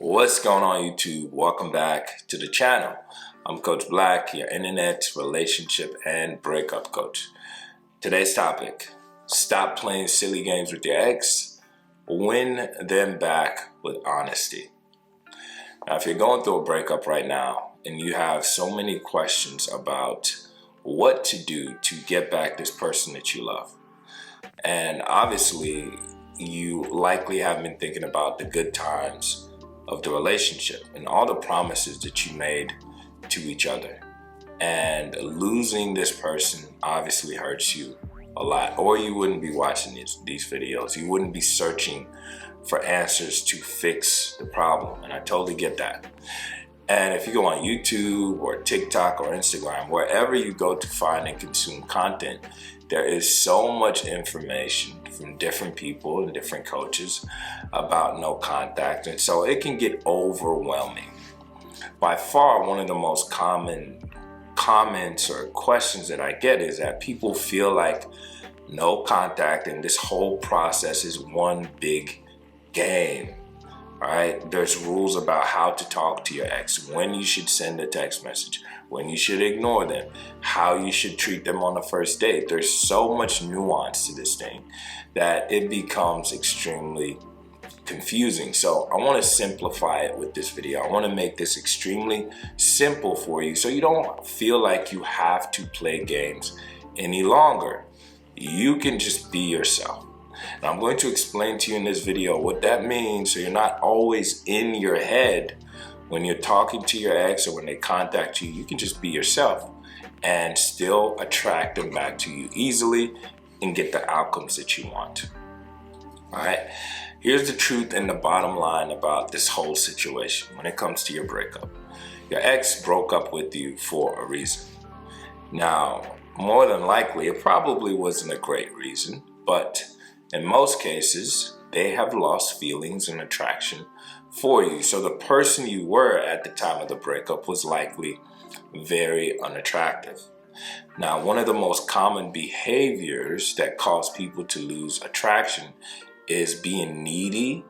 What's going on, YouTube? Welcome back to the channel. I'm Coach Black, your internet relationship and breakup coach. Today's topic: stop playing silly games with your ex, win them back with honesty. Now, if you're going through a breakup right now and you have so many questions about what to do to get back this person that you love, and obviously you likely have been thinking about the good times of the relationship and all the promises that you made to each other, and losing this person obviously hurts you a lot, or you wouldn't be watching these videos. You wouldn't be searching for answers to fix the problem, and I totally get that. And if you go on YouTube or TikTok or Instagram, wherever you go to find and consume content, there is so much information from different people and different coaches about no contact, and so it can get overwhelming. By far, one of the most common comments or questions that I get is that people feel like no contact and this whole process is one big game. Right? There's rules about how to talk to your ex, when you should send a text message, when you should ignore them, how you should treat them on the first date. There's so much nuance to this thing that it becomes extremely confusing. So I want to simplify it with this video. I want to make this extremely simple for you so you don't feel like you have to play games any longer. You can just be yourself. And I'm going to explain to you in this video what that means so you're not always in your head when you're talking to your ex or when they contact you. You can just be yourself and still attract them back to you easily and get the outcomes that you want. All right, here's the truth and the bottom line about this whole situation when it comes to your breakup. Your ex broke up with you for a reason. Now, more than likely, it probably wasn't a great reason, but in most cases, they have lost feelings and attraction for you. So the person you were at the time of the breakup was likely very unattractive. Now, one of the most common behaviors that cause people to lose attraction is being needy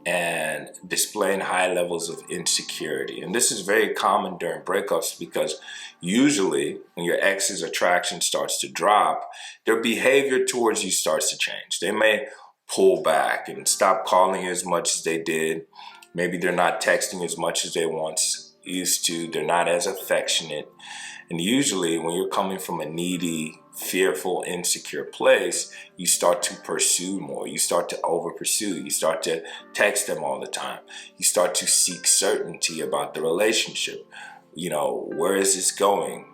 and displaying high levels of insecurity. And this is very common during breakups because usually when your ex's attraction starts to drop, their behavior towards you starts to change. They may pull back and stop calling you as much as they did. Maybe they're not texting as much as they once used to. They're not as affectionate. And usually when you're coming from a needy, fearful, insecure place, you start to pursue more. You start to over pursue. You start to text them all the time. You start to seek certainty about the relationship. You know, where is this going?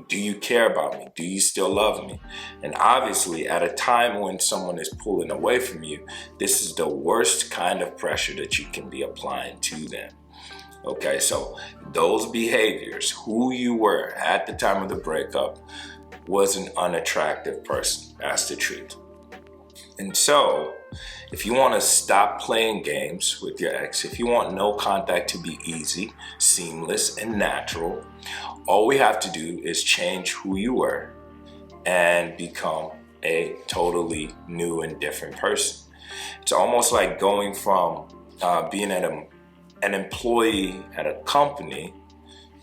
Do you care about me? Do you still love me? And obviously, at a time when someone is pulling away from you, this is the worst kind of pressure that you can be applying to them. Okay, so those behaviors, who you were at the time of the breakup, was an unattractive person. That's the truth. And so, if you want to stop playing games with your ex, if you want no contact to be easy, seamless, and natural, all we have to do is change who you were and become a totally new and different person. It's almost like going from being an employee at a company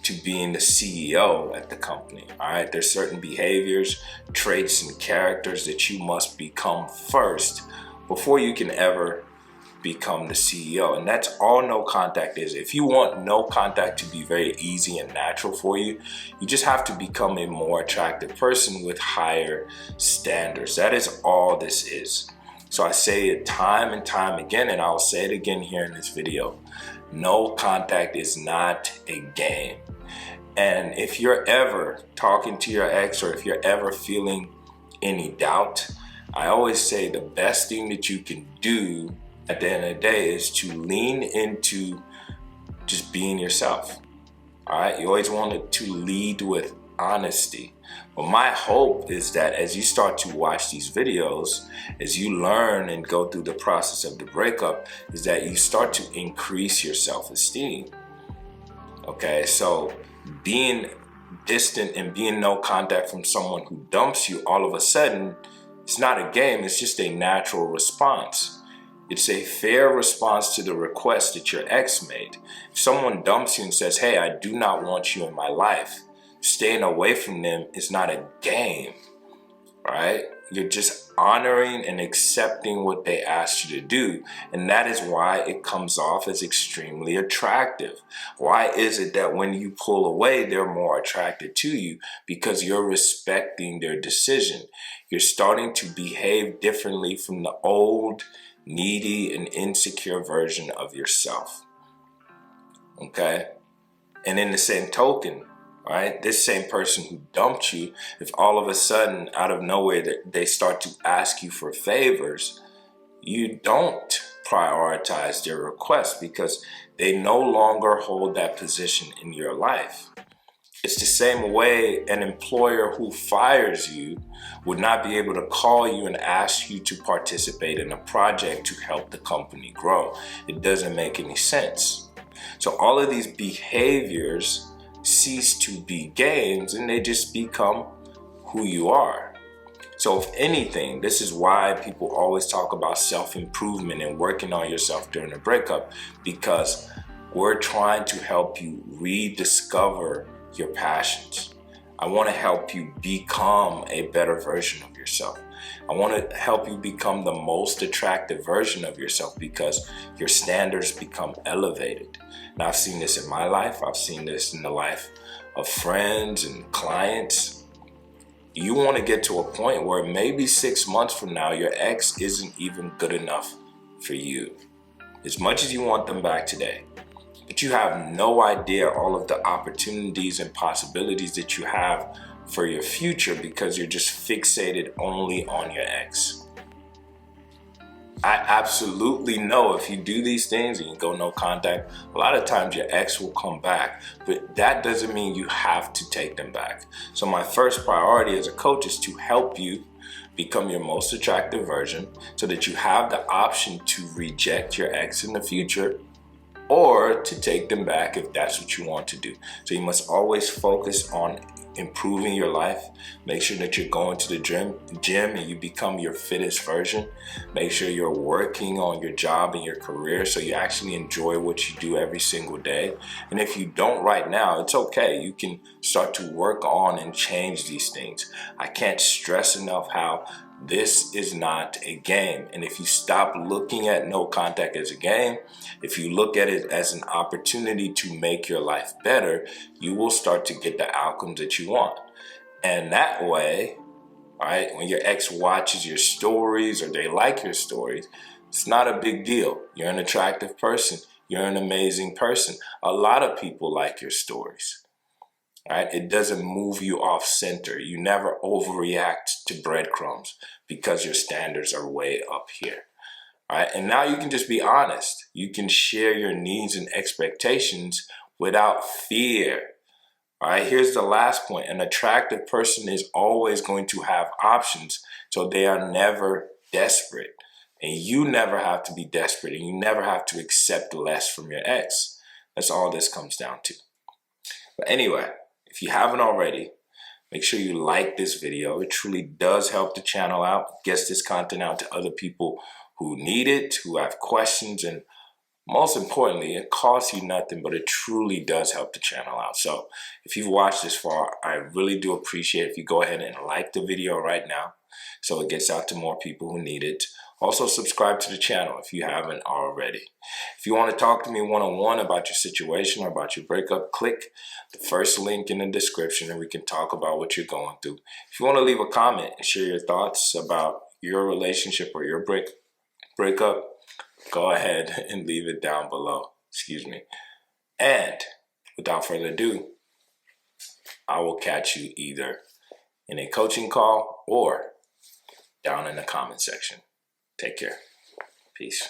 to being the CEO at the company. All right, there's certain behaviors, traits, and characters that you must become first before you can ever become the CEO. And that's all no contact is. If you want no contact to be very easy and natural for you, you just have to become a more attractive person with higher standards. That is all this is. So I say it time and time again, and I'll say it again here in this video. No contact is not a game. And if you're ever talking to your ex, or if you're ever feeling any doubt, I always say the best thing that you can do at the end of the day is to lean into just being yourself. All right, you always want to lead with honesty. But my hope is that as you start to watch these videos, as you learn and go through the process of the breakup, is that you start to increase your self-esteem. Okay, so being distant and being no contact from someone who dumps you all of a sudden, it's not a game, it's just a natural response. It's a fair response to the request that your ex made. If someone dumps you and says, hey, I do not want you in my life, staying away from them is not a game, right? You're just honoring and accepting what they asked you to do. And that is why it comes off as extremely attractive. Why is it that when you pull away, they're more attracted to you? Because you're respecting their decision. You're starting to behave differently from the old, needy, and insecure version of yourself. Okay? And in the same token, right, this same person who dumped you, if all of a sudden, out of nowhere, they start to ask you for favors, you don't prioritize their request because they no longer hold that position in your life. It's the same way an employer who fires you would not be able to call you and ask you to participate in a project to help the company grow. It doesn't make any sense. So all of these behaviors cease to be games and they just become who you are. So if anything, this is why people always talk about self-improvement and working on yourself during a breakup, because we're trying to help you rediscover your passions. I want to help you become a better version of yourself. I want to help you become the most attractive version of yourself because your standards become elevated. Now, I've seen this in my life. I've seen this in the life of friends and clients. You want to get to a point where maybe 6 months from now, your ex isn't even good enough for you. As much as you want them back today, but you have no idea all of the opportunities and possibilities that you have for your future because you're just fixated only on your ex. I absolutely know if you do these things and you go no contact, a lot of times your ex will come back, but that doesn't mean you have to take them back. So my first priority as a coach is to help you become your most attractive version so that you have the option to reject your ex in the future or to take them back if that's what you want to do. So you must always focus on improving your life. Make sure that you're going to the gym and you become your fittest version. Make sure you're working on your job and your career so you actually enjoy what you do every single day. And if you don't right now, it's okay. You can start to work on and change these things. I can't stress enough how this is not a game. And if you stop looking at no contact as a game, if you look at it as an opportunity to make your life better, you will start to get the outcomes that you want. And that way, right, when your ex watches your stories or they like your stories, it's not a big deal. You're an attractive person. You're an amazing person. A lot of people like your stories. Right? It doesn't move you off center. You never overreact to breadcrumbs because your standards are way up here. Right? And now you can just be honest. You can share your needs and expectations without fear. All right, here's the last point. An attractive person is always going to have options, so they are never desperate. And you never have to be desperate, and you never have to accept less from your ex. That's all this comes down to. But anyway, if you haven't already, make sure you like this video. It truly does help the channel out, gets this content out to other people who need it, who have questions, and most importantly, it costs you nothing, but it truly does help the channel out. So if you've watched this far, I really do appreciate it if you go ahead and like the video right now so it gets out to more people who need it. Also, subscribe to the channel if you haven't already. If you want to talk to me one-on-one about your situation or about your breakup, click the first link in the description and we can talk about what you're going through. If you want to leave a comment and share your thoughts about your relationship or your breakup, go ahead and leave it down below. Excuse me. And without further ado, I will catch you either in a coaching call or down in the comment section. Take care. Peace.